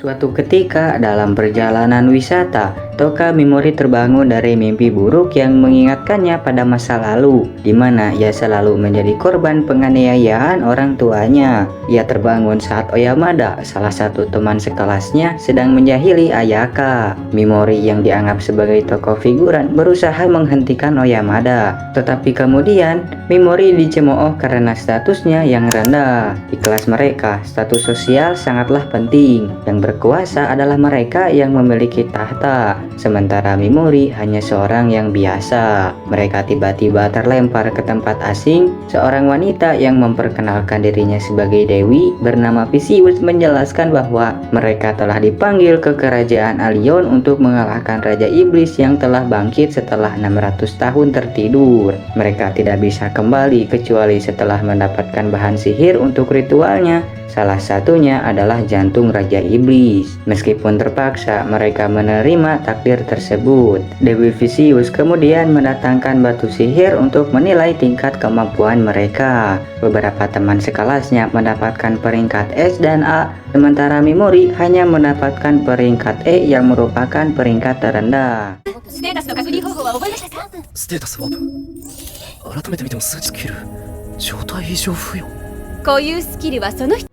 Suatu ketika dalam perjalanan wisata, Toka Mimori terbangun dari mimpi buruk yang mengingatkannya pada masa lalu, di mana ia selalu menjadi korban penganiayaan orang tuanya. Ia terbangun saat Oyamada, salah satu teman sekelasnya, sedang menjahili Ayaka. Mimori yang dianggap sebagai tokoh figuran berusaha menghentikan Oyamada, tetapi kemudian Mimori dicemooh karena statusnya yang rendah. Di kelas mereka, status sosial sangatlah penting. Yang berkuasa adalah mereka yang memiliki tahta, sementara Mimori hanya seorang yang biasa. Mereka tiba-tiba terlempar ke tempat asing. Seorang wanita yang memperkenalkan dirinya sebagai Dewi bernama Vicious menjelaskan bahwa mereka telah dipanggil ke kerajaan Alion untuk mengalahkan Raja Iblis yang telah bangkit setelah 600 tahun tertidur. Mereka tidak bisa kembali kecuali setelah mendapatkan bahan sihir untuk ritualnya. Salah satunya adalah jantung Raja Iblis. Meskipun terpaksa, mereka menerima takdir tersebut. Dewi Vicious kemudian mendatangkan batu sihir untuk menilai tingkat kemampuan mereka. Beberapa teman sekelasnya mendapatkan peringkat S dan A, sementara Mimori hanya mendapatkan peringkat E yang merupakan peringkat terendah. ステータスワープ改めて見ても数値スキル状態異常付与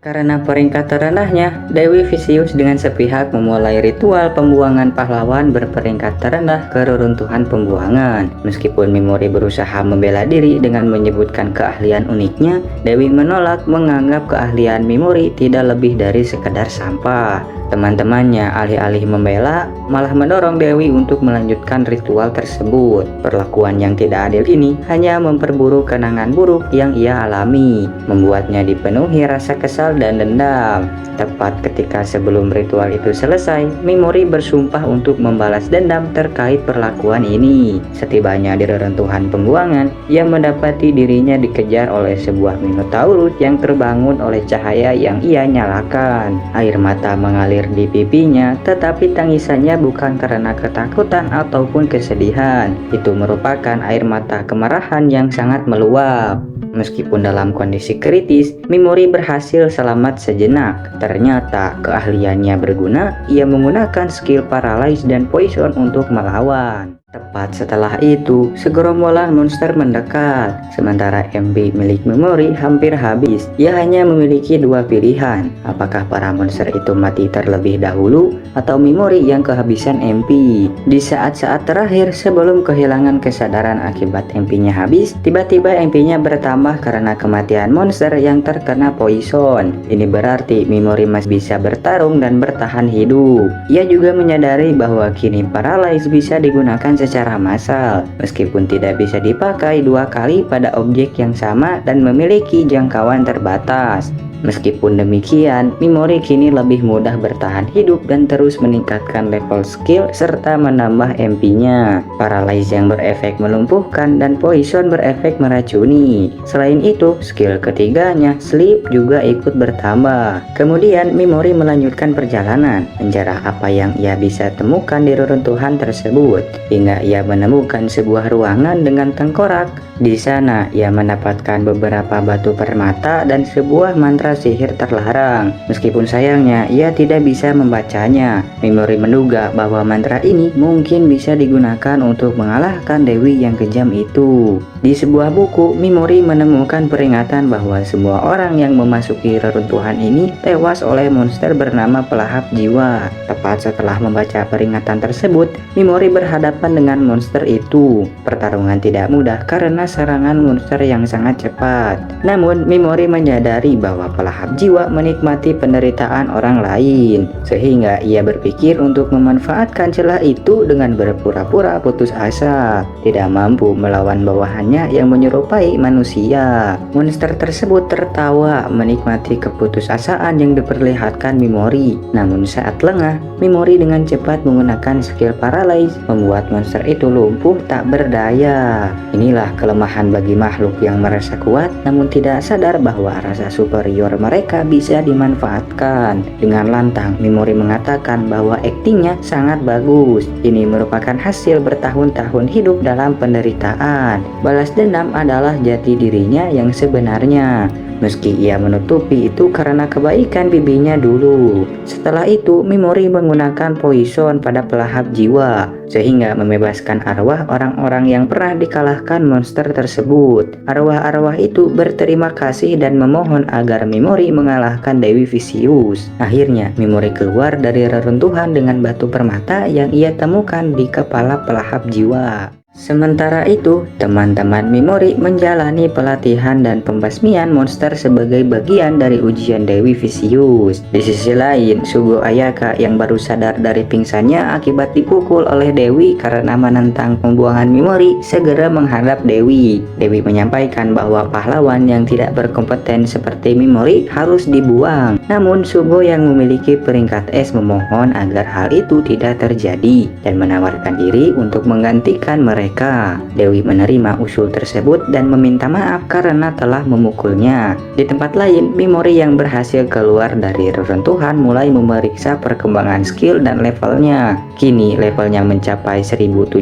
Karena peringkat terendahnya, Dewi Vicious dengan sepihak memulai ritual pembuangan pahlawan berperingkat terendah ke reruntuhan pembuangan. Meskipun Mimori berusaha membela diri dengan menyebutkan keahlian uniknya, Dewi menolak menganggap keahlian Mimori tidak lebih dari sekedar sampah. Teman-temannya alih-alih membela, malah mendorong Dewi untuk melanjutkan ritual tersebut. Perlakuan yang tidak adil ini hanya memperburuk kenangan buruk yang ia alami, membuatnya dipenuhi rasa kesal dan dendam. Tepat ketika sebelum ritual itu selesai, Mimori bersumpah untuk membalas dendam terkait perlakuan ini. Setibanya di reruntuhan pembuangan, ia mendapati dirinya dikejar oleh sebuah Minotaurus yang terbangun oleh cahaya yang ia nyalakan. Air mata mengalir di pipinya, tetapi tangisannya bukan karena ketakutan ataupun kesedihan. Itu merupakan air mata kemarahan yang sangat meluap. Meskipun dalam kondisi kritis, Mimori berhasil selamat sejenak. Ternyata keahliannya berguna. Ia menggunakan skill Paralyze dan Poison untuk melawan. Tepat setelah itu, segerombolan monster mendekat. Sementara MP milik Mimori hampir habis. Ia hanya memiliki dua pilihan. Apakah para monster itu mati terlebih dahulu atau Mimori yang kehabisan MP? Di saat-saat terakhir sebelum kehilangan kesadaran akibat MP-nya habis, tiba-tiba MP-nya bertambah karena kematian monster yang terkena poison. Ini berarti Mimori masih bisa bertarung dan bertahan hidup. Ia juga menyadari bahwa kini Paralyze bisa digunakan secara massal, meskipun tidak bisa dipakai dua kali pada objek yang sama dan memiliki jangkauan terbatas. Meskipun demikian, Mimori kini lebih mudah bertahan hidup dan terus meningkatkan level skill serta menambah MP-nya. Paralyze yang berefek melumpuhkan dan Poison berefek meracuni. Selain itu, skill ketiganya, Sleep, juga ikut bertambah. Kemudian Mimori melanjutkan perjalanan, menjarah apa yang ia bisa temukan di reruntuhan tersebut, hingga ia menemukan sebuah ruangan dengan tengkorak. Di sana, ia mendapatkan beberapa batu permata dan sebuah mantra sihir terlarang. Meskipun sayangnya, ia tidak bisa membacanya. Mimori menduga bahwa mantra ini mungkin bisa digunakan untuk mengalahkan Dewi yang kejam itu. Di sebuah buku, Mimori menemukan peringatan bahwa semua orang yang memasuki reruntuhan ini tewas oleh monster bernama pelahap jiwa. Tepat setelah membaca peringatan tersebut, Mimori berhadapan dengan monster itu. Pertarungan tidak mudah karena serangan monster yang sangat cepat. Namun, Mimori menyadari bahwa pelahap jiwa menikmati penderitaan orang lain, sehingga ia berpikir untuk memanfaatkan celah itu dengan berpura-pura putus asa, tidak mampu melawan bawahannya yang menyerupai manusia. Monster tersebut tertawa menikmati keputusasaan yang diperlihatkan Mimori. Namun saat lengah, Mimori dengan cepat menggunakan skill Paralyze, membuat monster itu lumpuh tak berdaya. Inilah kelemahan bagi makhluk yang merasa kuat namun tidak sadar bahwa rasa superior mereka bisa dimanfaatkan. Dengan lantang, Mimori mengatakan bahwa aktingnya sangat bagus. Ini merupakan hasil bertahun-tahun hidup dalam penderitaan. Balas dendam adalah jati dirinya yang sebenarnya. meski ia menutupi itu karena kebaikan bibinya dulu. Setelah itu, Mimori menggunakan poison pada pelahap jiwa, sehingga membebaskan arwah orang-orang yang pernah dikalahkan monster tersebut. Arwah-arwah itu berterima kasih dan memohon agar Mimori mengalahkan Dewi Vicious. Akhirnya, Mimori keluar dari reruntuhan dengan batu permata yang ia temukan di kepala pelahap jiwa. Sementara itu, teman-teman Mimori menjalani pelatihan dan pembasmian monster sebagai bagian dari ujian Dewi Vicious. Di sisi lain, Sugo Ayaka yang baru sadar dari pingsannya akibat dipukul oleh Dewi karena menentang pembuangan Mimori segera menghadap Dewi. Dewi menyampaikan bahwa pahlawan yang tidak berkompeten seperti Mimori harus dibuang. Namun Sugo yang memiliki peringkat S memohon agar hal itu tidak terjadi dan menawarkan diri untuk menggantikan mereka. Dewi menerima usul tersebut dan meminta maaf karena telah memukulnya. Di tempat lain, Mimori yang berhasil keluar dari reruntuhan mulai memeriksa perkembangan skill dan levelnya. Kini levelnya mencapai 1789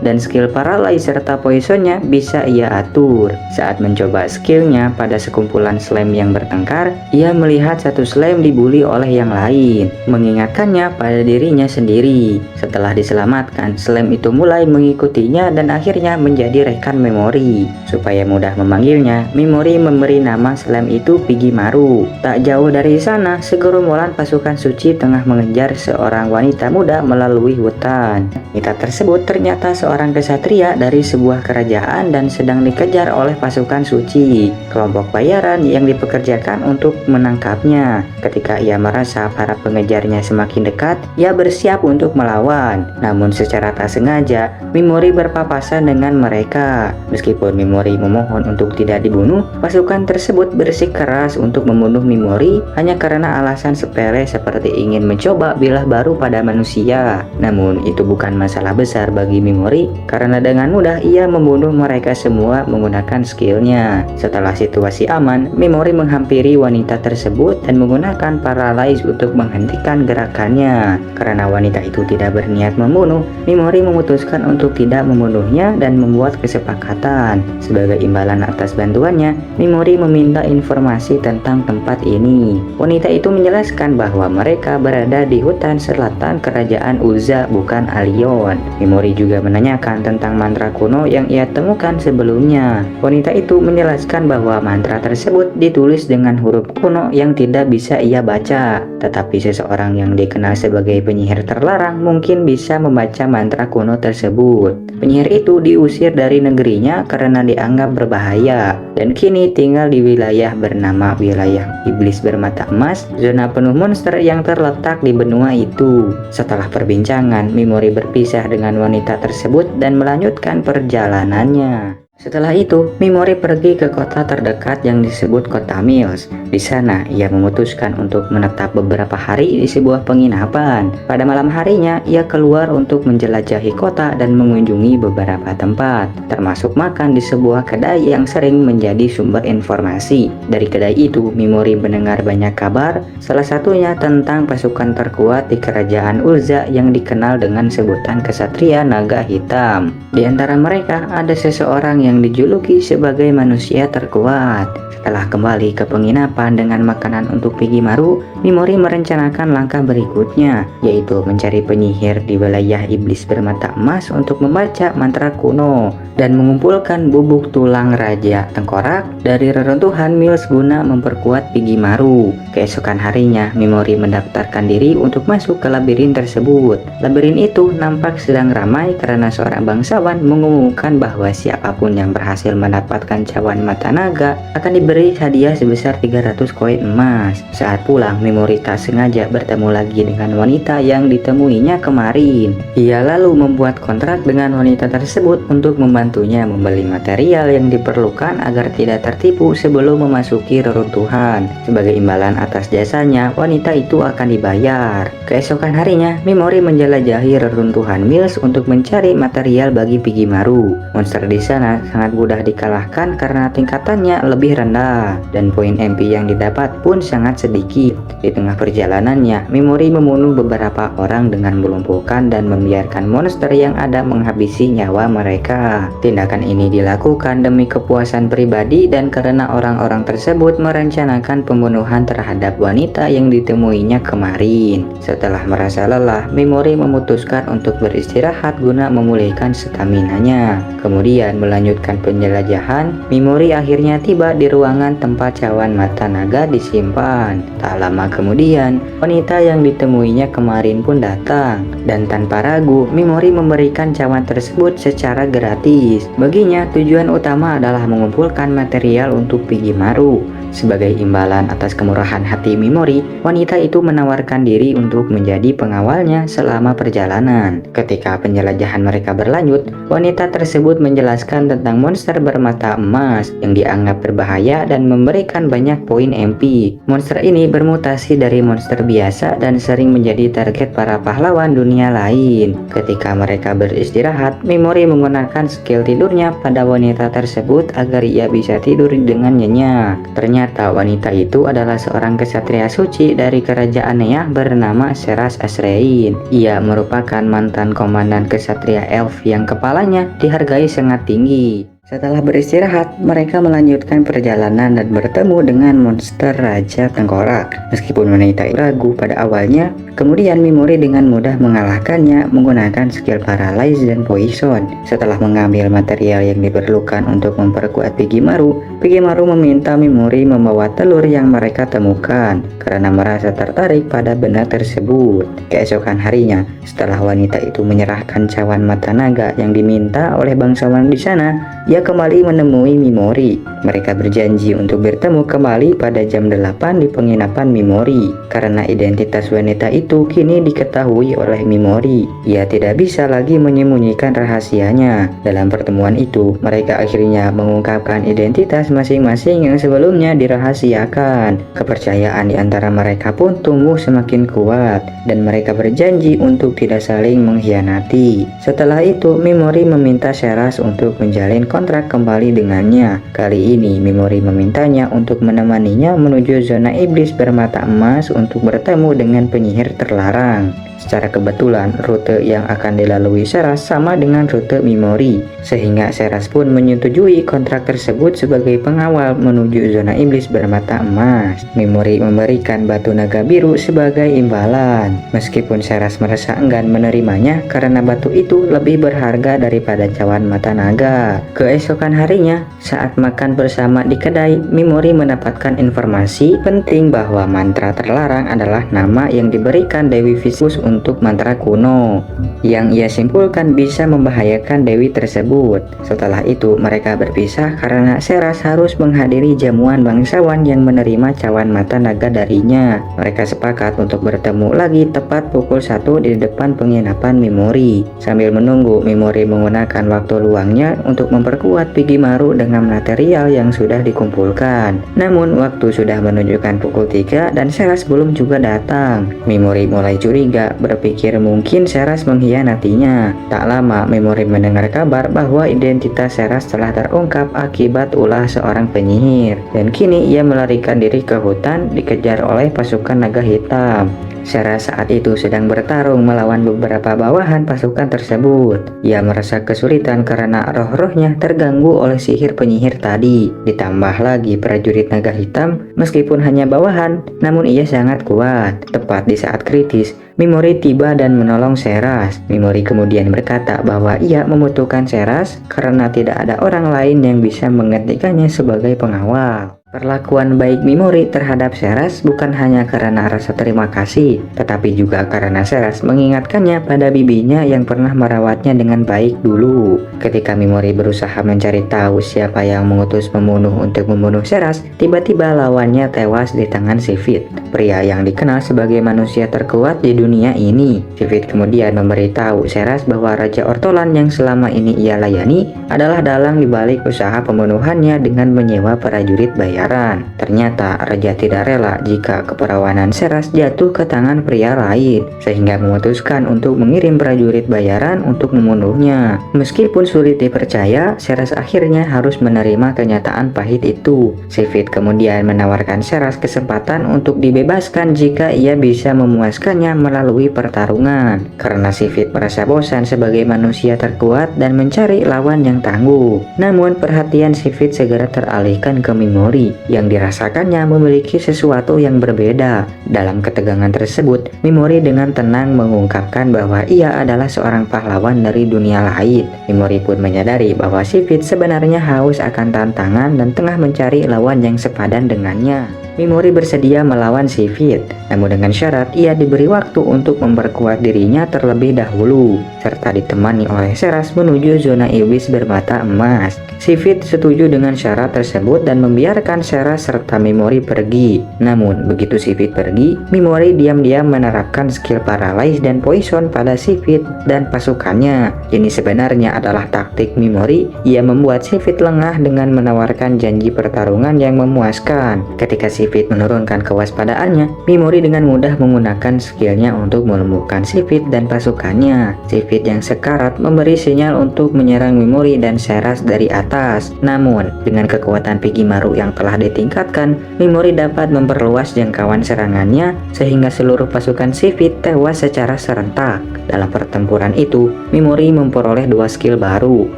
dan skill paralyze serta poisonnya bisa ia atur. Saat mencoba skillnya pada sekumpulan slime yang bertengkar, ia melihat satu slime dibully oleh yang lain, mengingatkannya pada dirinya sendiri. Setelah diselamatkan, slime itu mulai mengikutinya dan akhirnya menjadi rekan Mimori. Supaya mudah memanggilnya, Mimori memberi nama slime itu Pigimaru. Tak jauh dari sana, segerombolan pasukan suci tengah mengejar seorang wanita muda melalui hutan. Wanita tersebut ternyata seorang kesatria dari sebuah kerajaan dan sedang dikejar oleh pasukan suci, kelompok bayaran yang dipekerjakan untuk menangkapnya. Ketika ia merasa para pengejarnya semakin dekat, ia bersiap untuk melawan. Namun secara tak sengaja, Mimori berpapasan dengan mereka. Meskipun Mimori memohon untuk tidak dibunuh, pasukan tersebut bersikeras untuk membunuh Mimori hanya karena alasan sepele seperti ingin mencoba bilah baru pada manusia. Namun itu bukan masalah besar bagi Mimori karena dengan mudah ia membunuh mereka semua menggunakan skillnya. Setelah situasi aman, Mimori menghampiri wanita tersebut dan menggunakan paralyze untuk menghentikan gerakannya. Karena wanita itu tidak berniat membunuh, Mimori memutuskan untuk tidak membunuhnya dan membuat kesepakatan. Sebagai imbalan atas bantuannya, Mimori meminta informasi tentang tempat ini. Wanita itu menjelaskan bahwa mereka berada di hutan selatan kerajaan Uza, bukan Alion. Mimori juga menanyakan tentang mantra kuno yang ia temukan sebelumnya. Wanita itu menjelaskan bahwa mantra tersebut ditulis dengan huruf kuno yang tidak bisa ia baca. Tetapi seseorang yang dikenal sebagai penyihir terlarang mungkin bisa membaca mantra kuno tersebut. Penyihir itu diusir dari negerinya karena dianggap berbahaya dan kini tinggal di wilayah bernama wilayah iblis bermata emas, zona penuh monster yang terletak di benua itu. Setelah perbincangan, Mimori berpisah dengan wanita tersebut dan melanjutkan perjalanannya. Setelah itu, Mimori pergi ke kota terdekat yang disebut Kota Mills. Di sana, ia memutuskan untuk menetap beberapa hari di sebuah penginapan. Pada malam harinya, ia keluar untuk menjelajahi kota dan mengunjungi beberapa tempat, termasuk makan di sebuah kedai yang sering menjadi sumber informasi. Dari kedai itu, Mimori mendengar banyak kabar, salah satunya tentang pasukan terkuat di kerajaan Uza yang dikenal dengan sebutan Kesatria Naga Hitam. Di antara mereka, ada seseorang yang dijuluki sebagai manusia terkuat. Setelah kembali ke penginapan dengan makanan untuk Pigimaru, Mimori merencanakan langkah berikutnya, yaitu mencari penyihir di wilayah iblis bermata emas untuk membaca mantra kuno dan mengumpulkan bubuk tulang raja tengkorak dari reruntuhan Mills guna memperkuat Pigimaru. Keesokan harinya, Mimori mendaftarkan diri untuk masuk ke labirin tersebut. Labirin itu nampak sedang ramai karena seorang bangsawan mengumumkan bahwa siapapun yang berhasil mendapatkan cawan mata naga akan diberi hadiah sebesar 300 koin emas. Saat pulang, Mimori tak sengaja bertemu lagi dengan wanita yang ditemuinya kemarin. Ia lalu membuat kontrak dengan wanita tersebut untuk membantunya membeli material yang diperlukan agar tidak tertipu sebelum memasuki reruntuhan. Sebagai imbalan atas jasanya, wanita itu akan dibayar. Keesokan harinya, Mimori menjelajahi reruntuhan Mills untuk mencari material bagi Pigimaru. Monster di sana sangat mudah dikalahkan karena tingkatannya lebih rendah dan poin MP yang didapat pun sangat sedikit. Di tengah perjalanannya, Mimori membunuh beberapa orang dengan melumpuhkan dan membiarkan monster yang ada menghabisi nyawa mereka. Tindakan ini dilakukan demi kepuasan pribadi dan karena orang-orang tersebut merencanakan pembunuhan terhadap wanita yang ditemuinya kemarin. Setelah merasa lelah, Mimori memutuskan untuk beristirahat guna memulihkan staminanya. Kemudian melanjutkan penjelajahan, Mimori akhirnya tiba di ruangan tempat cawan mata naga disimpan. Tak lama kemudian, wanita yang ditemuinya kemarin pun datang. Dan tanpa ragu, Mimori memberikan cawan tersebut secara gratis. Baginya, tujuan utama adalah mengumpulkan material untuk Pigimaru. Sebagai imbalan atas kemurahan hati Mimori, wanita itu menawarkan diri untuk menjadi pengawalnya selama perjalanan. Ketika penjelajahan mereka berlanjut, wanita tersebut menjelaskan tentang monster bermata emas yang dianggap berbahaya dan memberikan banyak poin MP. Monster ini bermutasi dari monster biasa dan sering menjadi target para pahlawan dunia lain. Ketika mereka beristirahat, Mimori menggunakan skill tidurnya pada wanita tersebut agar ia bisa tidur dengan nyenyak. Ternyata wanita itu adalah seorang kesatria suci dari kerajaan Nea bernama Seras Asrein. Ia merupakan mantan komandan kesatria elf yang kepalanya dihargai sangat tinggi. Setelah beristirahat, mereka melanjutkan perjalanan dan bertemu dengan monster Raja Tengkorak. Meskipun wanita itu ragu pada awalnya, kemudian Mimori dengan mudah mengalahkannya menggunakan skill Paralyze dan Poison. Setelah mengambil material yang diperlukan untuk memperkuat Pigimaru, Pigimaru meminta Mimori membawa telur yang mereka temukan karena merasa tertarik pada benda tersebut. Keesokan harinya, setelah wanita itu menyerahkan cawan mata naga yang diminta oleh bangsawan di sana, ia kembali menemui Mimori. Mereka berjanji untuk bertemu kembali pada jam 8 di penginapan Mimori. Karena identitas wanita itu kini diketahui oleh Mimori, ia tidak bisa lagi menyembunyikan rahasianya. Dalam pertemuan itu, mereka akhirnya mengungkapkan identitas masing-masing yang sebelumnya dirahasiakan. Kepercayaan di antara mereka pun tumbuh semakin kuat dan mereka berjanji untuk tidak saling mengkhianati. Setelah itu, Mimori meminta Seras untuk menjalin kontrak kembali dengannya. Kali ini Mimori memintanya untuk menemaninya menuju zona iblis bermata emas untuk bertemu dengan penyihir terlarang. Secara kebetulan, rute yang akan dilalui Seras sama dengan rute Mimori, sehingga Seras pun menyetujui kontrak tersebut sebagai pengawal menuju zona iblis bermata emas. Mimori memberikan batu naga biru sebagai imbalan. Meskipun Seras merasa enggan menerimanya karena batu itu lebih berharga daripada cawan mata naga. Keesokan harinya, saat makan bersama di kedai, Mimori mendapatkan informasi penting bahwa mantra terlarang adalah nama yang diberikan Dewi Vicious untuk mantra kuno yang ia simpulkan bisa membahayakan dewi tersebut. Setelah itu mereka berpisah karena Seras harus menghadiri jamuan bangsawan yang menerima cawan mata naga darinya. Mereka sepakat untuk bertemu lagi tepat pukul 1 di depan penginapan Mimori. Sambil menunggu, Mimori menggunakan waktu luangnya untuk memperkuat Pigimaru dengan material yang sudah dikumpulkan. Namun waktu sudah menunjukkan pukul 3 dan Seras belum juga datang. Mimori mulai curiga, berpikir mungkin Seras mengkhianatinya. Tak lama, Mimori mendengar kabar bahwa identitas Seras telah terungkap akibat ulah seorang penyihir, dan kini ia melarikan diri ke hutan dikejar oleh pasukan naga hitam. Seras saat itu sedang bertarung melawan beberapa bawahan pasukan tersebut. Ia merasa kesulitan karena roh-rohnya terganggu oleh sihir penyihir tadi. Ditambah lagi prajurit naga hitam, meskipun hanya bawahan, namun ia sangat kuat. Tepat di saat kritis, Mimori tiba dan menolong Seras. Mimori kemudian berkata bahwa ia membutuhkan Seras karena tidak ada orang lain yang bisa menggantikannya sebagai pengawal. Perlakuan baik Mimori terhadap Seras bukan hanya karena rasa terima kasih, tetapi juga karena Seras mengingatkannya pada bibinya yang pernah merawatnya dengan baik dulu. Ketika Mimori berusaha mencari tahu siapa yang mengutus pembunuh untuk membunuh Seras, tiba-tiba lawannya tewas di tangan Sivit. pria yang dikenal sebagai manusia terkuat di dunia ini. Sifit kemudian memberitahu Seras bahwa Raja Ortolan yang selama ini ia layani adalah dalang dibalik usaha pembunuhannya dengan menyewa prajurit bayaran. Ternyata Raja tidak rela jika keperawanan Seras jatuh ke tangan pria lain, sehingga memutuskan untuk mengirim prajurit bayaran untuk membunuhnya. Meskipun sulit dipercaya, Seras akhirnya harus menerima kenyataan pahit itu. Sifit kemudian menawarkan Seras kesempatan untuk dibebaskan jika ia bisa memuaskannya melalui pertarungan. Karena Sifit merasa bosan sebagai manusia terkuat dan mencari lawan yang tangguh. Namun perhatian Sifit segera teralihkan ke Mimori yang dirasakannya memiliki sesuatu yang berbeda. Dalam ketegangan tersebut, Mimori dengan tenang mengungkapkan bahwa ia adalah seorang pahlawan dari dunia lain. Mimori pun menyadari bahwa Sifit sebenarnya haus akan tantangan dan tengah mencari lawan yang sepadan dengannya. Mimori bersedia melawan Sifit, namun dengan syarat ia diberi waktu untuk memperkuat dirinya terlebih dahulu, serta ditemani oleh Seras menuju zona iblis bermata emas. Sifit setuju dengan syarat tersebut dan membiarkan Seras serta Mimori pergi. Namun begitu Sifit pergi, Mimori diam-diam menerapkan skill Paralyze dan Poison pada Sifit dan pasukannya. Ini sebenarnya adalah taktik Mimori. Ia membuat Sifit lengah dengan menawarkan janji pertarungan yang memuaskan. Ketika Sifit menurunkan kewaspadaannya, Mimori dengan mudah menggunakan skillnya untuk melumpuhkan Sifit dan pasukannya. Sifit yang sekarat memberi sinyal untuk menyerang Mimori dan Seras dari atas. Namun, dengan kekuatan Pigimaru yang telah ditingkatkan, Mimori dapat memperluas jangkauan serangannya sehingga seluruh pasukan Sifit tewas secara serentak. Dalam pertempuran itu, Mimori memperoleh dua skill baru,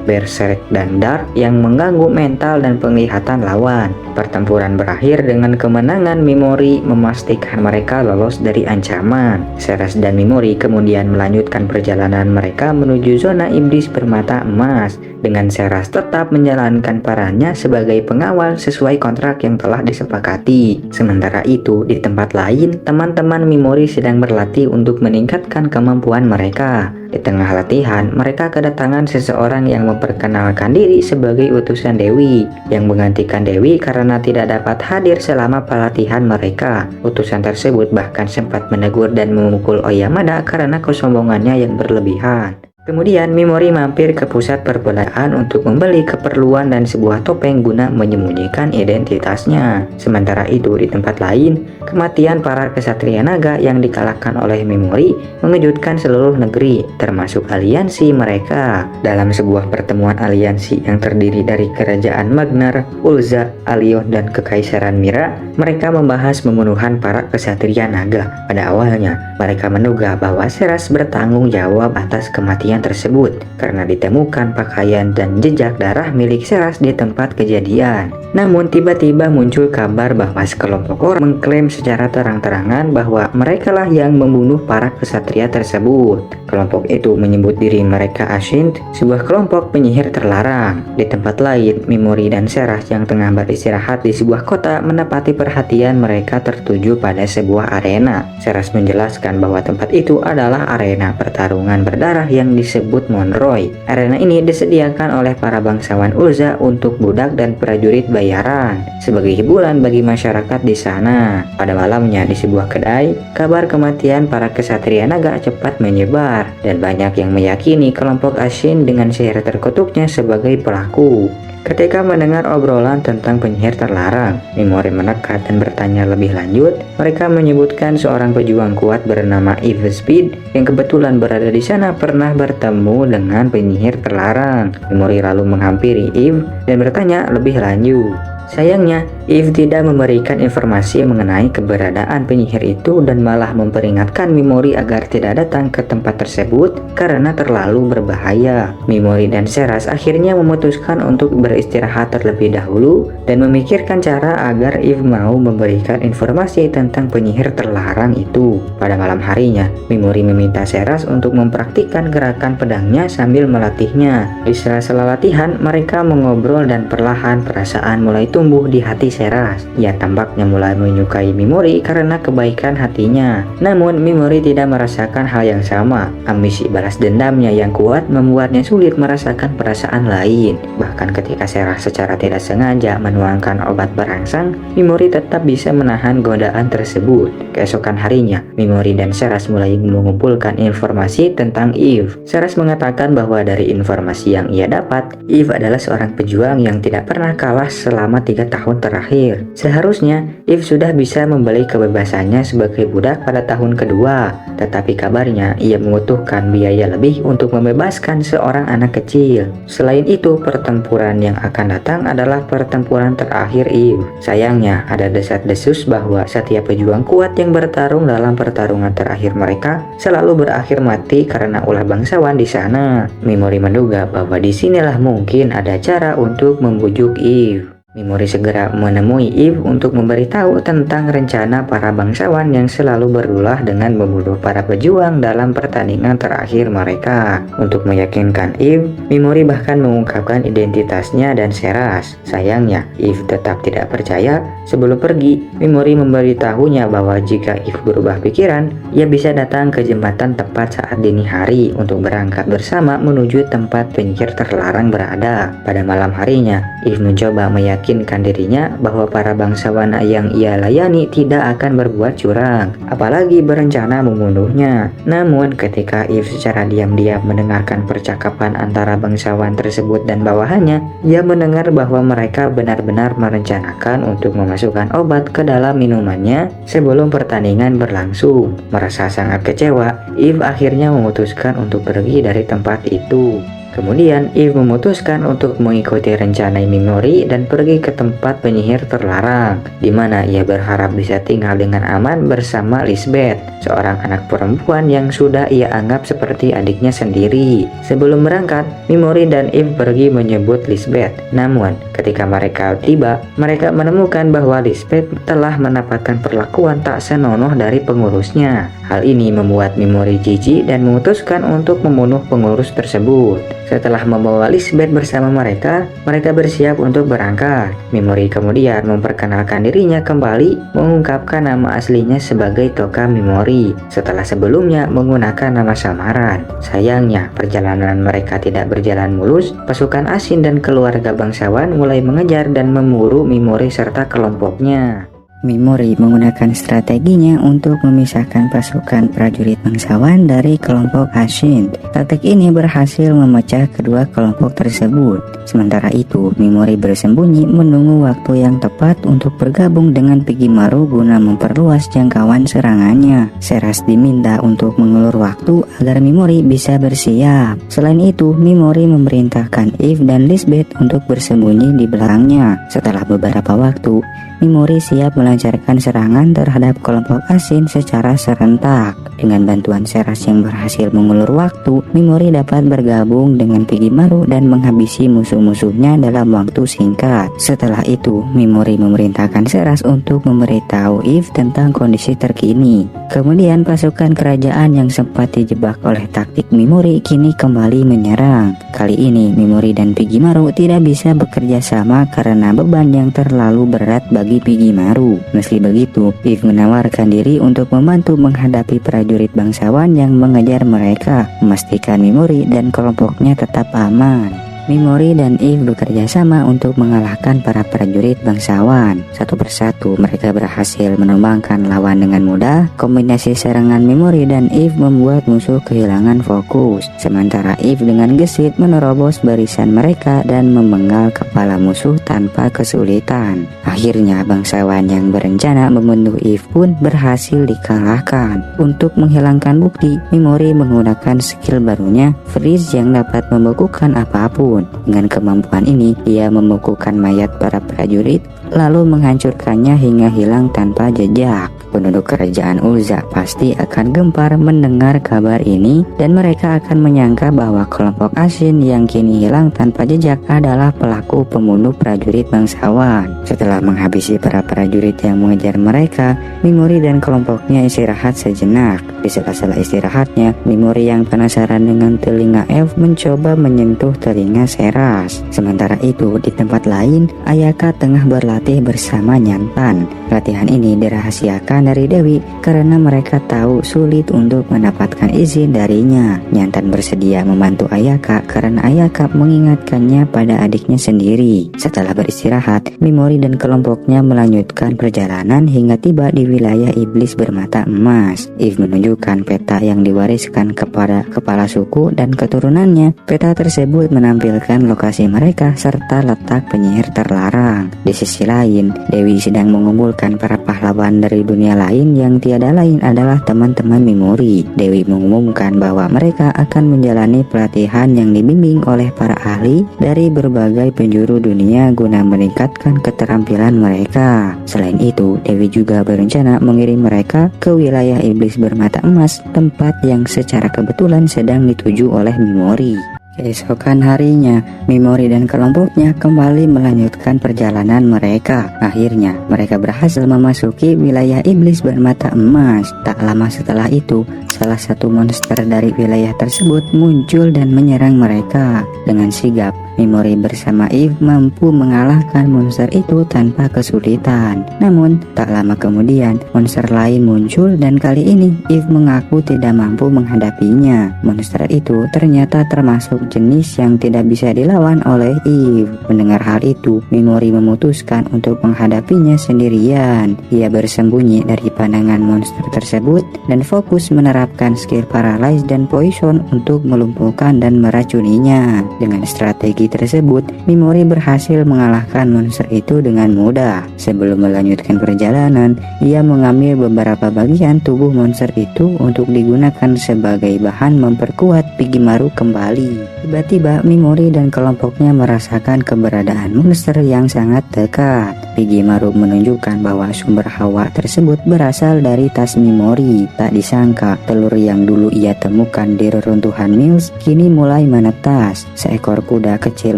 Berserk dan Dark, yang mengganggu mental dan penglihatan lawan. Pertempuran berakhir dengan kemenangan Mimori memastikan mereka lolos dari ancaman. Seras dan Mimori kemudian melanjutkan perjalanan mereka menuju zona iblis bermata emas, dengan Seras tetap menjalankan perannya sebagai pengawal sesuai kontrak yang telah disepakati. Sementara itu, di tempat lain, teman-teman Mimori sedang berlatih untuk meningkatkan kemampuan mereka. Di tengah latihan, mereka kedatangan seseorang yang memperkenalkan diri sebagai utusan Dewi, yang menggantikan Dewi karena tidak dapat hadir selama pelatihan mereka. Utusan tersebut bahkan sempat menegur dan memukul Oyamada karena kesombongannya yang berlebihan. Kemudian Mimori mampir ke pusat perbelanjaan untuk membeli keperluan dan sebuah topeng guna menyembunyikan identitasnya. Sementara itu di tempat lain, kematian para kesatria naga yang dikalahkan oleh Mimori mengejutkan seluruh negeri, termasuk aliansi mereka. Dalam sebuah pertemuan aliansi yang terdiri dari kerajaan Magnar, Ulza, Alion, dan Kekaisaran Mira, mereka membahas pembunuhan para kesatria naga. Pada awalnya, mereka menduga bahwa Seras bertanggung jawab atas kematian tersebut karena ditemukan pakaian dan jejak darah milik Seras di tempat kejadian. Namun tiba-tiba muncul kabar bahwa sekelompok orang mengklaim secara terang-terangan bahwa merekalah yang membunuh para kesatria tersebut. Kelompok itu menyebut diri mereka Ashint, sebuah kelompok penyihir terlarang. Di tempat lain, Mimori dan Seras yang tengah beristirahat di sebuah kota menepati perhatian mereka tertuju pada sebuah arena. Seras menjelaskan bahwa tempat itu adalah arena pertarungan berdarah yang disebut Monroy. Arena ini disediakan oleh para bangsawan Ulza untuk budak dan prajurit bayaran sebagai hiburan bagi masyarakat di sana. Pada malamnya di sebuah kedai, kabar kematian para kesatria naga cepat menyebar dan banyak yang meyakini kelompok Ashin dengan sihir terkutuknya sebagai pelaku. Ketika mendengar obrolan tentang penyihir terlarang, Mimori menekat dan bertanya lebih lanjut. Mereka menyebutkan seorang pejuang kuat bernama Eve Speed yang kebetulan berada di sana pernah bertemu dengan penyihir terlarang. Mimori lalu menghampiri Eve dan bertanya lebih lanjut. Sayangnya, Eve tidak memberikan informasi mengenai keberadaan penyihir itu dan malah memperingatkan Mimori agar tidak datang ke tempat tersebut karena terlalu berbahaya. Mimori dan Seras akhirnya memutuskan untuk beristirahat terlebih dahulu dan memikirkan cara agar Eve mau memberikan informasi tentang penyihir terlarang itu. Pada malam harinya, Mimori meminta Seras untuk mempraktikkan gerakan pedangnya sambil melatihnya. Di sela-sela latihan, mereka mengobrol dan perlahan perasaan mulai tumbuh di hati Seras. Ia tampaknya mulai menyukai Mimori karena kebaikan hatinya. Namun Mimori tidak merasakan hal yang sama. Ambisi balas dendamnya yang kuat membuatnya sulit merasakan perasaan lain. Bahkan ketika Seras secara tidak sengaja menuangkan obat berangsang, Mimori tetap bisa menahan godaan tersebut. Keesokan harinya, Mimori dan Seras mulai mengumpulkan informasi tentang Eve. Seras mengatakan bahwa dari informasi yang ia dapat, Eve adalah seorang pejuang yang tidak pernah kalah selama 3 tahun terakhir. Seharusnya Eve sudah bisa membeli kebebasannya sebagai budak pada tahun kedua, tetapi kabarnya ia membutuhkan biaya lebih untuk membebaskan seorang anak kecil. Selain itu, pertempuran yang akan datang adalah pertempuran terakhir Eve. Sayangnya, ada desas-desus bahwa setiap pejuang kuat yang bertarung dalam pertarungan terakhir mereka selalu berakhir mati karena ulah bangsawan di sana. Mimori menduga bahwa disinilah mungkin ada cara untuk membujuk Eve. Mimori segera menemui Eve untuk memberitahu tentang rencana para bangsawan yang selalu berulah dengan membunuh para pejuang dalam pertandingan terakhir mereka. Untuk meyakinkan Eve, Mimori bahkan mengungkapkan identitasnya dan Seras. Sayangnya, Eve tetap tidak percaya. Sebelum pergi, Mimori memberitahunya bahwa jika Eve berubah pikiran, ia bisa datang ke jembatan tepat saat dini hari untuk berangkat bersama menuju tempat penyihir terlarang berada. Pada malam harinya, Eve mencoba meyakinkan dirinya bahwa para bangsawan yang ia layani tidak akan berbuat curang, apalagi berencana membunuhnya. Namun ketika Eve secara diam-diam mendengarkan percakapan antara bangsawan tersebut dan bawahannya, ia mendengar bahwa mereka benar-benar merencanakan untuk memasukkan obat ke dalam minumannya sebelum pertandingan berlangsung. Merasa sangat kecewa, Eve akhirnya memutuskan untuk pergi dari tempat itu. Kemudian Eve memutuskan untuk mengikuti rencana Mimori dan pergi ke tempat penyihir terlarang, di mana ia berharap bisa tinggal dengan aman bersama Lisbeth, seorang anak perempuan yang sudah ia anggap seperti adiknya sendiri. Sebelum berangkat, Mimori dan Eve pergi menyebut Lisbeth. Namun, ketika mereka tiba, mereka menemukan bahwa Lisbeth telah mendapatkan perlakuan tak senonoh dari pengurusnya. Hal ini membuat Mimori jijik dan memutuskan untuk membunuh pengurus tersebut. Setelah membawa Lisbeth bersama mereka bersiap untuk berangkat. Mimori kemudian memperkenalkan dirinya kembali, mengungkapkan nama aslinya sebagai Toka Mimori, setelah sebelumnya menggunakan nama samaran. Sayangnya, perjalanan mereka tidak berjalan mulus. Pasukan Asin dan keluarga bangsawan mulai mengejar dan memburu Mimori serta kelompoknya. Mimori menggunakan strateginya untuk memisahkan pasukan prajurit bangsawan dari kelompok Asin. Taktik ini berhasil memecah kedua kelompok tersebut. Sementara itu, Mimori bersembunyi menunggu waktu yang tepat untuk bergabung dengan Pigimaru guna memperluas jangkauan serangannya. Seras diminta untuk mengulur waktu agar Mimori bisa bersiap. Selain itu, Mimori memerintahkan Eve dan Lisbeth untuk bersembunyi di belakangnya. Setelah beberapa waktu, Mimori siap melancarkan serangan terhadap kelompok Asin secara serentak. Dengan bantuan Seras yang berhasil mengulur waktu, Mimori dapat bergabung dengan Pigimaru dan menghabisi musuh-musuhnya dalam waktu singkat. Setelah itu, Mimori memerintahkan Seras untuk memberitahu Eve tentang kondisi terkini. Kemudian pasukan kerajaan yang sempat dijebak oleh taktik Mimori kini kembali menyerang. Kali ini Mimori dan Pigimaru tidak bisa bekerja sama karena beban yang terlalu berat bagi Pigimaru. Meski begitu, Eve menawarkan diri untuk membantu menghadapi prajurit bangsawan yang mengejar mereka, memastikan Mimori dan kelompoknya tetap aman. Mimori dan Eve bekerja sama untuk mengalahkan para prajurit bangsawan. Satu persatu mereka berhasil menumbangkan lawan dengan mudah. Kombinasi serangan Mimori dan Eve membuat musuh kehilangan fokus. Sementara Eve dengan gesit menerobos barisan mereka dan memenggal kepala musuh tanpa kesulitan. Akhirnya bangsawan yang berencana membunuh Eve pun berhasil dikalahkan. Untuk menghilangkan bukti, Mimori menggunakan skill barunya, Freeze, yang dapat membekukan apapun. Dengan kemampuan ini, ia membekukan mayat para prajurit lalu menghancurkannya hingga hilang tanpa jejak. Penduduk kerajaan Ulza pasti akan gempar mendengar kabar ini dan mereka akan menyangka bahwa kelompok Asin yang kini hilang tanpa jejak adalah pelaku pembunuh prajurit bangsawan. Setelah menghabisi para prajurit yang mengejar mereka, Mimori dan kelompoknya istirahat sejenak. Di sela-sela istirahatnya, Mimori yang penasaran dengan telinga Eve mencoba menyentuh telinga temannya Seras. Sementara itu di tempat lain, Ayaka tengah berlatih bersama Nyantan. Latihan ini dirahasiakan dari Dewi karena mereka tahu sulit untuk mendapatkan izin darinya. Nyantan bersedia membantu Ayaka karena Ayaka mengingatkannya pada adiknya sendiri. Setelah beristirahat, Mimori dan kelompoknya melanjutkan perjalanan hingga tiba di wilayah iblis bermata emas. Eve menunjukkan peta yang diwariskan kepada kepala suku dan keturunannya. Peta tersebut menampilkan lokasi mereka serta letak penyihir terlarang. Di sisi lain, Dewi sedang mengumpulkan para pahlawan dari dunia lain yang tiada lain adalah teman-teman Mimori. Dewi mengumumkan bahwa mereka akan menjalani pelatihan yang dibimbing oleh para ahli dari berbagai penjuru dunia guna meningkatkan keterampilan mereka. Selain itu, Dewi juga berencana mengirim mereka ke wilayah iblis bermata emas, tempat yang secara kebetulan sedang dituju oleh Mimori. Keesokan harinya, Mimori dan kelompoknya kembali melanjutkan perjalanan mereka. Akhirnya, mereka berhasil memasuki wilayah iblis bermata emas. Tak lama setelah itu, salah satu monster dari wilayah tersebut muncul dan menyerang mereka. Dengan sigap, Mimori bersama Eve mampu mengalahkan monster itu tanpa kesulitan. Namun, tak lama kemudian, monster lain muncul dan kali ini Eve mengaku tidak mampu menghadapinya. Monster itu ternyata termasuk jenis yang tidak bisa dilawan oleh Eve. Mendengar hal itu, Mimori memutuskan untuk menghadapinya sendirian. Ia bersembunyi dari pandangan monster tersebut dan fokus menerapkan skill paralyze dan poison untuk melumpuhkan dan meracuninya. Dengan strategi tersebut, Mimori berhasil mengalahkan monster itu dengan mudah. Sebelum melanjutkan perjalanan, ia mengambil beberapa bagian tubuh monster itu untuk digunakan sebagai bahan memperkuat Pigimaru kembali. Tiba-tiba Mimori dan kelompoknya merasakan keberadaan monster yang sangat dekat. Pigimaru menunjukkan bahwa sumber hawa tersebut berasal dari tas Mimori. Tak disangka, telur yang dulu ia temukan di reruntuhan Mills kini mulai menetas. Seekor kuda kecil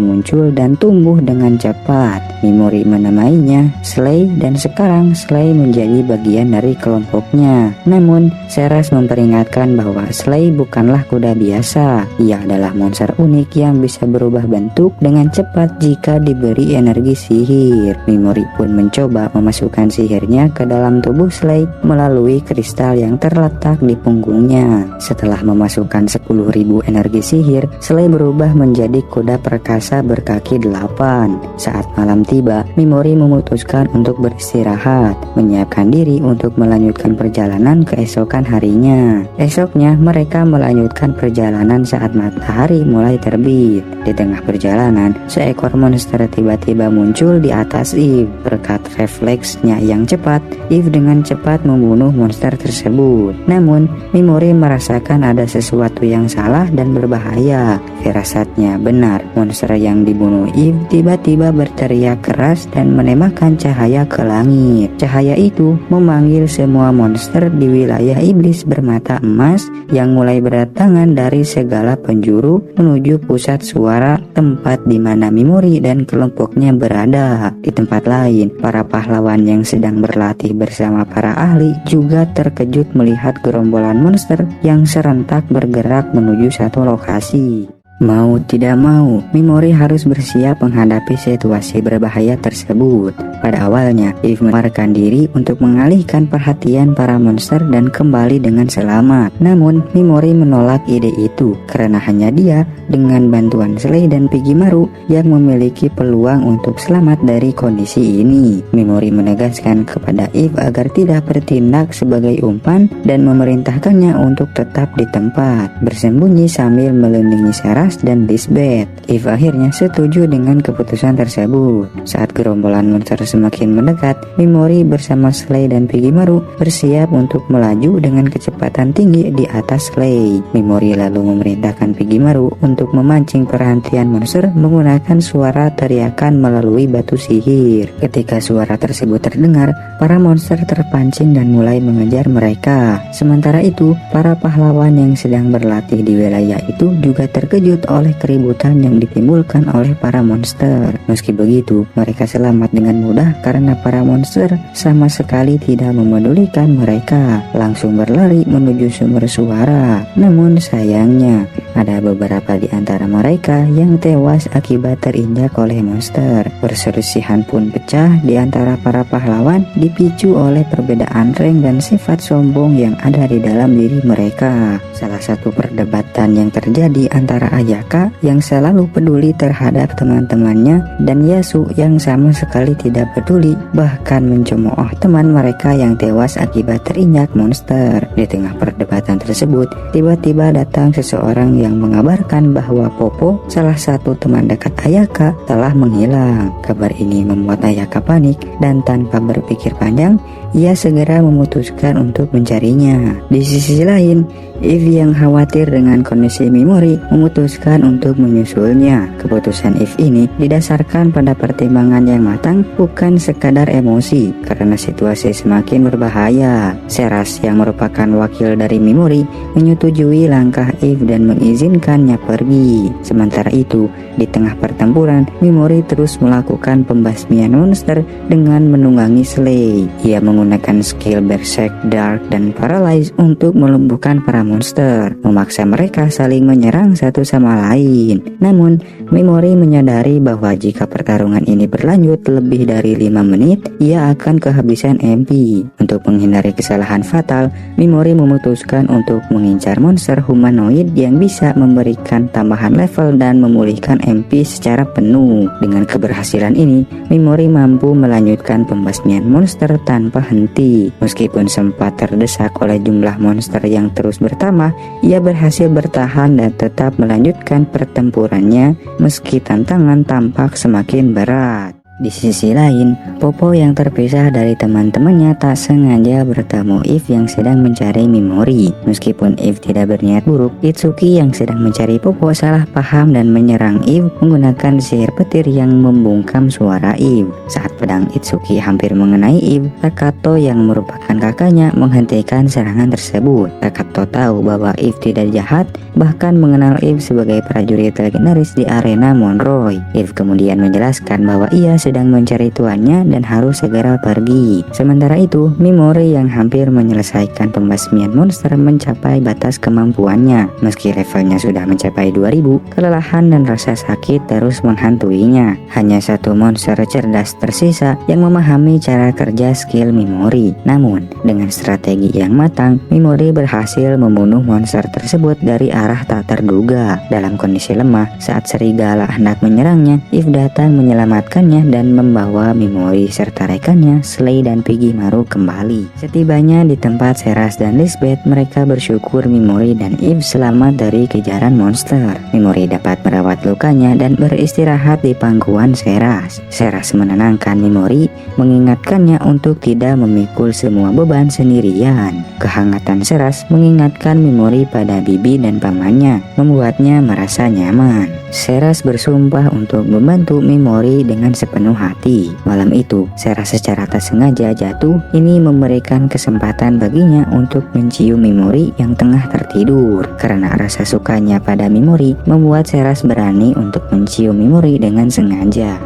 muncul dan tumbuh dengan cepat. Mimori menamainya Slay dan sekarang Slay menjadi bagian dari kelompoknya. Namun, Seras memperingatkan bahwa Slay bukanlah kuda biasa. Ia adalah monster unik yang bisa berubah bentuk dengan cepat jika diberi energi sihir. Mimori pun mencoba memasukkan sihirnya ke dalam tubuh Slay melalui kristal yang terletak di punggungnya. Setelah memasukkan 10.000 energi sihir, Slay berubah menjadi kuda perkasa berkaki 8. Saat malam tiba, Mimori memutuskan untuk beristirahat, menyiapkan diri untuk melanjutkan perjalanan keesokan harinya. Esoknya, mereka melanjutkan perjalanan saat matahari mulai terbit. Di tengah perjalanan, seekor monster tiba-tiba muncul di atas Eve. Berkat refleksnya yang cepat, Eve dengan cepat membunuh monster tersebut. Namun, Mimori merasakan ada sesuatu yang salah dan berbahaya. Firasatnya benar, monster yang dibunuh Eve tiba-tiba berteriak keras dan menembakkan cahaya ke langit. Cahaya itu memanggil semua monster di wilayah iblis bermata emas yang mulai berdatangan dari segala penjuru menuju pusat suara, tempat di mana Mimori dan kelompoknya berada. Di tempat lain, para pahlawan yang sedang berlatih bersama para ahli juga terkejut melihat gerombolan monster yang serentak bergerak menuju satu lokasi. Mau tidak mau, Mimori harus bersiap menghadapi situasi berbahaya tersebut. Pada awalnya, Eve memarkan diri untuk mengalihkan perhatian para monster dan kembali dengan selamat. Namun, Mimori menolak ide itu karena hanya dia dengan bantuan Slay dan Pigimaru yang memiliki peluang untuk selamat dari kondisi ini. Mimori menegaskan kepada Eve agar tidak bertindak sebagai umpan dan memerintahkannya untuk tetap di tempat, bersembunyi sambil melindungi Seras dan Lisbeth. Eve akhirnya setuju dengan keputusan tersebut. Saat gerombolan monster semakin mendekat, Mimori bersama Slay dan Pigimaru bersiap untuk melaju dengan kecepatan tinggi di atas Slay. Mimori lalu memerintahkan Pigimaru untuk memancing perhatian monster menggunakan suara teriakan melalui batu sihir. Ketika suara tersebut terdengar, para monster terpancing dan mulai mengejar mereka. Sementara itu, para pahlawan yang sedang berlatih di wilayah itu juga terkejut oleh keributan yang ditimbulkan oleh para monster. Meski begitu, mereka selamat dengan mudah karena para monster sama sekali tidak memedulikan mereka, langsung berlari menuju sumber suara. Namun sayangnya, ada beberapa di antara mereka yang tewas akibat terinjak oleh monster. Perselisihan pun pecah di antara para pahlawan dipicu oleh perbedaan rank dan sifat sombong yang ada di dalam diri mereka. Salah satu perdebatan yang terjadi antara Ayaka yang selalu peduli terhadap teman-temannya dan Yasu yang sama sekali tidak peduli, bahkan mencemooh teman mereka yang tewas akibat terinjak monster. Di tengah perdebatan tersebut, tiba-tiba datang seseorang yang mengabarkan bahwa Popo, salah satu teman dekat Ayaka, telah menghilang. Kabar ini membuat Ayaka panik dan tanpa berpikir panjang, ia segera memutuskan untuk mencarinya. Di sisi lain, Eve yang khawatir dengan kondisi Mimori memutuskan untuk menyusulnya. Keputusan Eve ini didasarkan pada pertimbangan yang matang, bukan sekadar emosi, karena situasi semakin berbahaya. Seras yang merupakan wakil dari Mimori menyetujui langkah Eve dan mengizinkannya pergi. Sementara itu, di tengah pertempuran, Mimori terus melakukan pembasmian monster dengan menunggangi Slay. Ia menggunakan skill Berserk, Dark, dan Paralyze untuk melumpuhkan para monster, memaksa mereka saling menyerang satu sama lain. Namun, Mimori menyadari bahwa jika pertarungan ini berlanjut lebih dari 5 menit, ia akan kehabisan MP. Untuk menghindari kesalahan fatal, Mimori memutuskan untuk mengincar monster humanoid yang bisa memberikan tambahan level dan memulihkan MP secara penuh. Dengan keberhasilan ini, Mimori mampu melanjutkan pembasmian monster tanpa henti. Meskipun sempat terdesak oleh jumlah monster yang terus bertambah, ia berhasil bertahan dan tetap melanjutkan pertempurannya meski tantangan tampak semakin berat. Di sisi lain, Popo yang terpisah dari teman-temannya tak sengaja bertemu Eve yang sedang mencari Mimori. Meskipun Eve tidak berniat buruk, Itsuki yang sedang mencari Popo salah paham dan menyerang Eve menggunakan sihir petir yang membungkam suara Eve. Saat pedang Itsuki hampir mengenai Eve, Takato yang merupakan kakaknya menghentikan serangan tersebut. Takato tahu bahwa Eve tidak jahat, bahkan mengenal Eve sebagai prajurit legendaris di arena Monroy. Eve kemudian menjelaskan bahwa ia sedang mencari tuannya dan harus segera pergi. Sementara itu, Mimori yang hampir menyelesaikan pembasmian monster mencapai batas kemampuannya. Meski levelnya sudah mencapai 2000, kelelahan dan rasa sakit terus menghantuinya. Hanya satu monster cerdas tersisa yang memahami cara kerja skill Mimori. Namun, dengan strategi yang matang, Mimori berhasil membunuh monster tersebut dari arah tak terduga. Dalam kondisi lemah, saat serigala hendak menyerangnya, Eve datang menyelamatkannya dan membawa Mimori serta rekannya Slay dan Pigimaru kembali. Setibanya di tempat Seras dan Lisbeth, mereka bersyukur Mimori dan Eve selamat dari kejaran monster. Mimori dapat merawat lukanya dan beristirahat di pangkuan Seras. Seras menenangkan Mimori, mengingatkannya untuk tidak memikul semua beban sendirian. Kehangatan Seras mengingatkan Mimori pada bibi dan pamannya, membuatnya merasa nyaman. Seras bersumpah untuk membantu Mimori dengan sepenuh hati. Malam itu, Seras secara tak sengaja jatuh. Ini memberikan kesempatan baginya untuk mencium Mimori yang tengah tertidur. Karena rasa sukanya pada Mimori, membuat Seras berani untuk mencium Mimori dengan sengaja.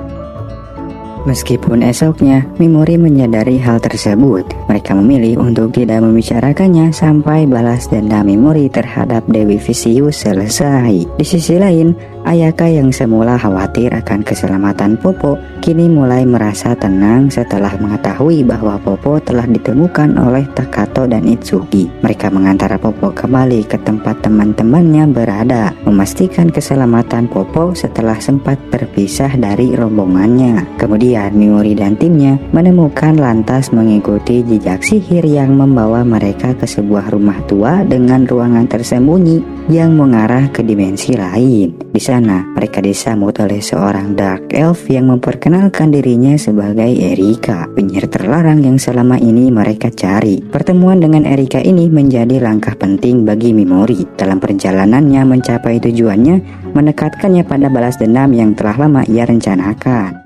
Meskipun esoknya, Mimori menyadari hal tersebut, mereka memilih untuk tidak membicarakannya sampai balas dendam Mimori terhadap Dewi Vicious selesai. Di sisi lain, Ayaka yang semula khawatir akan keselamatan Popo, kini mulai merasa tenang setelah mengetahui bahwa Popo telah ditemukan oleh Takato dan Itsuki. Mereka mengantar Popo kembali ke tempat teman-temannya berada, memastikan keselamatan Popo setelah sempat berpisah dari rombongannya. Kemudian Mimori dan timnya menemukan lantas mengikuti jejak sihir yang membawa mereka ke sebuah rumah tua dengan ruangan tersembunyi yang mengarah ke dimensi lain. Di sana, mereka disambut oleh seorang Dark Elf yang memperkenalkan dirinya sebagai Erika, penyihir terlarang yang selama ini mereka cari. Pertemuan dengan Erika ini menjadi langkah penting bagi Mimori dalam perjalanannya mencapai tujuannya, mendekatkannya pada balas dendam yang telah lama ia rencanakan.